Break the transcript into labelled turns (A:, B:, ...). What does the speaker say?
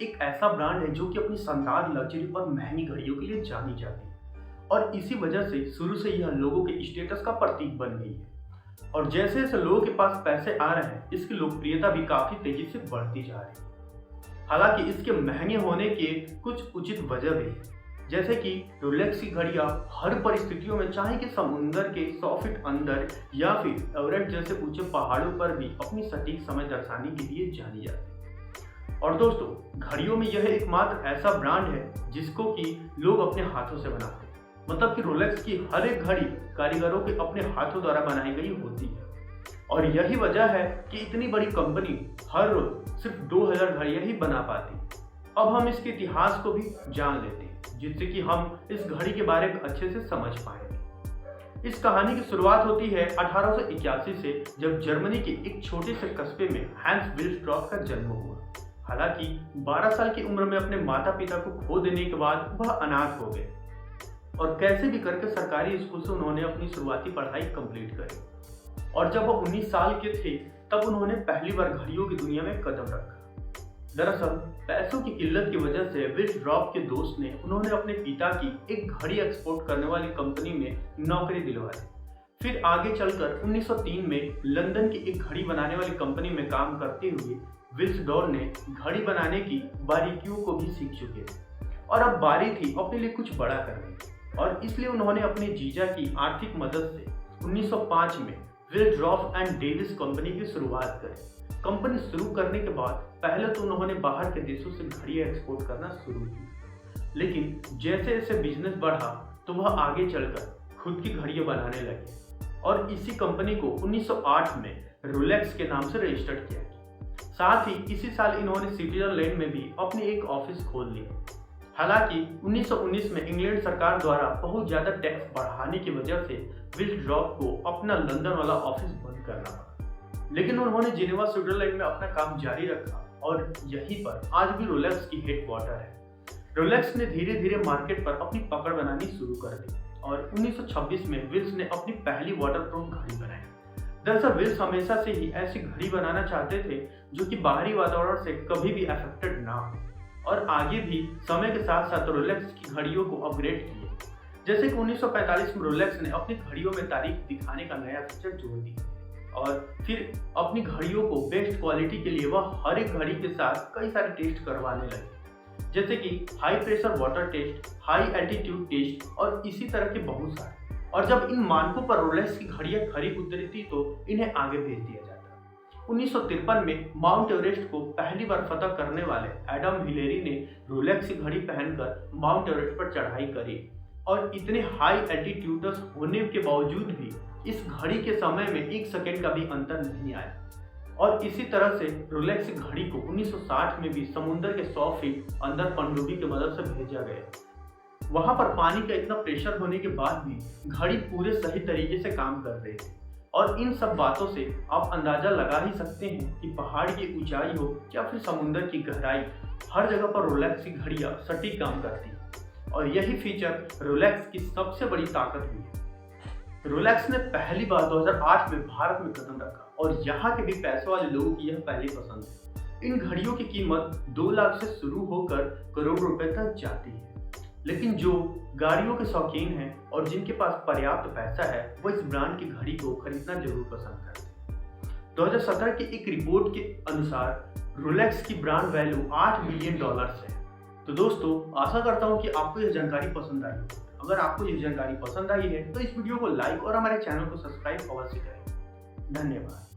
A: एक ऐसा ब्रांड है जो कि अपनी शानदार लग्जरी और महंगी घड़ियों के लिए जानी जाती है और इसी वजह से शुरू से यह लोगों के स्टेटस का प्रतीक बन गई है। और जैसे जैसे लोगों के पास पैसे आ रहे हैं, इसकी लोकप्रियता भी काफी तेजी से बढ़ती जा रही है। हालांकि इसके महंगे होने के कुछ उचित वजह भी है, जैसे कि रोलेक्स की घड़ियां हर परिस्थितियों में, चाहे कि समुंदर के 100 फीट अंदर या फिर एवरेस्ट जैसे ऊंचे पहाड़ों पर भी अपनी सटीक समय दर्शाने के लिए जानी जाती है। और दोस्तों, घड़ियों में यह एकमात्र ऐसा ब्रांड है जिसको कि लोग अपने हाथों से बनाते हैं। मतलब कि रोलेक्स की हर एक घड़ी कारीगरों के अपने हाथों द्वारा बनाई गई होती है। और यही वजह है कि इतनी बड़ी कंपनी हर रोज सिर्फ 2000 घड़ियां ही बना पाती है। अब हम इसके इतिहास को भी जान लेते हैं, जिससे कि हम इस घड़ी के बारे में अच्छे से समझ पाएंगे। इस कहानी की शुरुआत होती है 1881 से, जब जर्मनी के एक छोटे से कस्बे में हैंस विल्सट्रॉप का जन्म हुआ। हालांकि 12 साल की उम्र में अपने माता पिता को खो देने के बाद वह अनाथ हो गए और कैसे भी करके सरकारी स्कूल से उन्होंने अपनी शुरुआती पढ़ाई कंप्लीट करी। और जब वह 19 साल के थे, तब उन्होंने पहली बार घड़ियों की दुनिया में कदम रखा। दरअसल पैसों की किल्लत की वजह से विल्सट्रॉप के दोस्त ने उन्होंने अपने पिता की एक घड़ी एक्सपोर्ट करने वाली कंपनी में नौकरी दिलवाई। फिर आगे चलकर 1903 में लंदन की एक घड़ी बनाने वाली कंपनी में काम करते हुए विल्सडॉर्फ ने घड़ी बनाने की बारीकियों को भी सीख चुके थे और अब बारी थी अपने लिए कुछ बड़ा करने की। और इसलिए उन्होंने अपने जीजा की आर्थिक मदद से 1905 में विल्सडॉर्फ एंड डेविस कंपनी की शुरुआत करी। कंपनी शुरू करने के बाद पहले तो उन्होंने बाहर के देशों से घड़ियां एक्सपोर्ट करना शुरू की, लेकिन जैसे जैसे बिजनेस बढ़ा तो वह आगे चलकर खुद की घड़ियां बनाने लगे और इसी कंपनी को 1908 में रोलेक्स के नाम से रजिस्टर्ड किया गया। साथ ही इसी साल इन्होंने स्विट्जरलैंड में भी अपनी एक ऑफिस खोल लिया। हालांकि 1919 में इंग्लैंड सरकार द्वारा बहुत ज्यादा टैक्स बढ़ाने की वजह से विल्सट्रॉप को अपना लंदन वाला ऑफिस बंद करना पड़ा, लेकिन उन्होंने जिनेवा स्विट्जरलैंड में अपना काम जारी रखा और यहीं पर आज भी रोलेक्स की हेडक्वार्टर है। रोलेक्स ने धीरे धीरे मार्केट पर अपनी पकड़ बनानी शुरू कर दी और 1926 में विल्स ने अपनी पहली वाटरप्रूफ घड़ी बनाई। दरअसल विल्स हमेशा से ही ऐसी घड़ी बनाना चाहते थे जो कि बाहरी वातावरण से कभी भी अफेक्टेड ना हो, और आगे भी समय के साथ साथ रोलेक्स की घड़ियों को अपग्रेड किए। जैसे कि 1945 में रोलेक्स ने अपनी घड़ियों में तारीख दिखाने का नया फीचर जोड़ दिया और फिर अपनी घड़ियों को बेस्ट क्वालिटी के लिए वह हर एक घड़ी के साथ कई सारे टेस्ट करवाने लगे, जैसे कि high pressure water test, high altitude test और इसी तरह के बहुत सारे। और जब इन मानकों पर रोलेक्स की घड़ियां खरी उतरती तो इन्हें आगे भेज दिया जाता। 1953 में माउंट एवरेस्ट को पहली बार फतह करने वाले एडम हिलेरी ने रोलेक्स की घड़ी पहनकर माउंट एवरेस्ट पर चढ़ाई करी और इतने हाई एल्टीट्यूड्स होने के बावजूद भी इस घड़ी के समय में 1 सेकेंड का भी अंतर नहीं आया। और इसी तरह से रोलेक्स की घड़ी को 1960 में भी समुद्र के 100 फीट अंदर पनडुब्बी की मदद से भेजा गया। वहां पर पानी का इतना प्रेशर होने के बाद भी घड़ी पूरे सही तरीके से काम कर रही थी। और इन सब बातों से आप अंदाजा लगा ही सकते हैं कि पहाड़ की ऊंचाई हो या फिर समुद्र की गहराई, हर जगह पर रोलेक्स की घड़ियां सटीक काम करती हैं। और यही फीचर रोलेक्स की सबसे बड़ी ताकत भी है। रोलेक्स ने पहली बार 2008 में भारत में कदम रखा और यहाँ के भी पैसे वाले लोगों की यह पहली पसंद है। इन घड़ियों की कीमत 2 लाख से शुरू होकर करोड़ रुपए तक जाती है, लेकिन जो गाड़ियों के शौकीन हैं और जिनके पास पर्याप्त पैसा है वो इस ब्रांड की घड़ी को खरीदना जरूर पसंद करते हैं। 2017 की एक रिपोर्ट के अनुसार रोलेक्स की ब्रांड वैल्यू $8 बिलियन है। तो दोस्तों, आशा करता हूँ कि आपको यह जानकारी पसंद आई हो। अगर आपको यह जानकारी पसंद आई है तो इस वीडियो को लाइक और हमारे चैनल को सब्सक्राइब अवश्य करें। धन्यवाद।